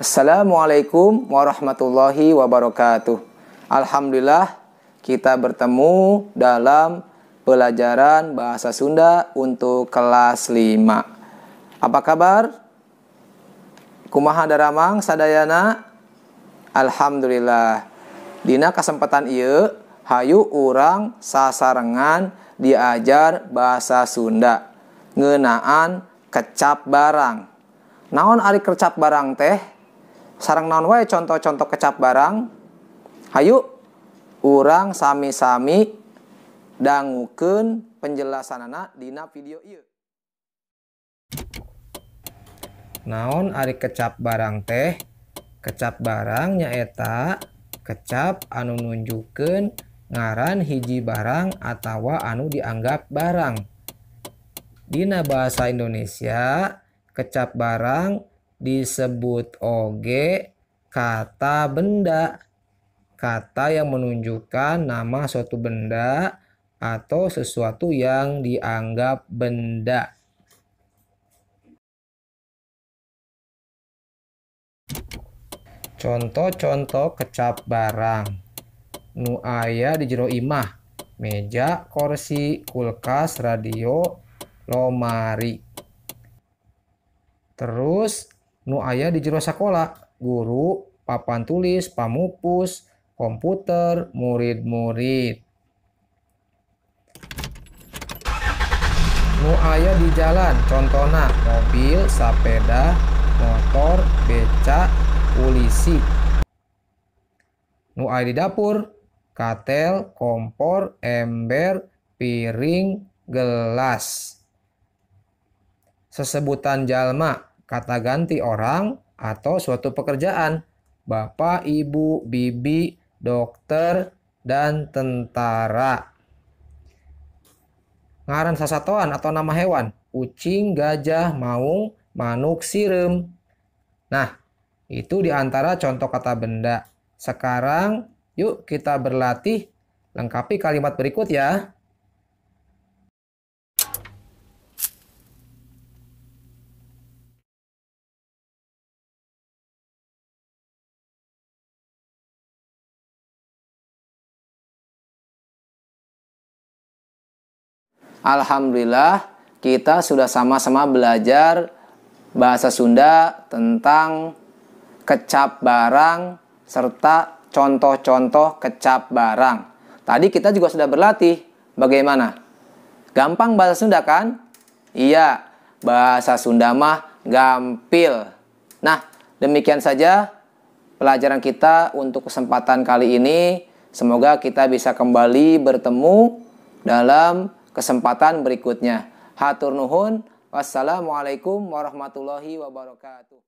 Assalamualaikum warahmatullahi wabarakatuh. Alhamdulillah kita bertemu dalam pelajaran bahasa Sunda untuk kelas 5. Apa kabar? Kumaha daramang sadayana? Alhamdulillah. Dina kesempatan ieu hayu urang sasarengan diajar bahasa Sunda ngeunaan kecap barang. Naon ari kecap barang teh? Sareng naon wae contoh-contoh kecap barang? Hayu urang sami-sami dangukeun penjelasanana dina video ieu. Naon ari kecap barang teh? Kecap barang nyaeta kecap anu nunjukkeun ngaran hiji barang atawa anu dianggap barang. Dina bahasa Indonesia, kecap barang disebut oge kata benda. Kata yang menunjukkan nama suatu benda atau sesuatu yang dianggap benda. Contoh-contoh kecap barang nu aya di jero imah: meja, kursi, kulkas, radio, lomari. Terus nu aya di jero sakola: guru, papan tulis, pamupus, komputer, murid-murid. Nu aya di jalan contona mobil, sapeda, motor, beca, polisi. Nu aya di dapur: katel, kompor, ember, piring, gelas. Sesebutan jalma, kata ganti orang atau suatu pekerjaan: bapak, ibu, bibi, dokter, dan tentara. Ngaran sasatoan atau nama hewan: kucing, gajah, maung, manuk, sirem. Nah, itu diantara contoh kata benda. Sekarang yuk kita berlatih. Lengkapi kalimat berikut ya. Alhamdulillah, kita sudah sama-sama belajar bahasa Sunda tentang kecap barang serta contoh-contoh kecap barang. Tadi kita juga sudah berlatih. Bagaimana? Gampang bahasa Sunda kan? Iya, bahasa Sunda mah gampil. Nah, demikian saja pelajaran kita untuk kesempatan kali ini. Semoga kita bisa kembali bertemu dalam kesempatan berikutnya. Hatur nuhun. Wassalamualaikum warahmatullahi wabarakatuh.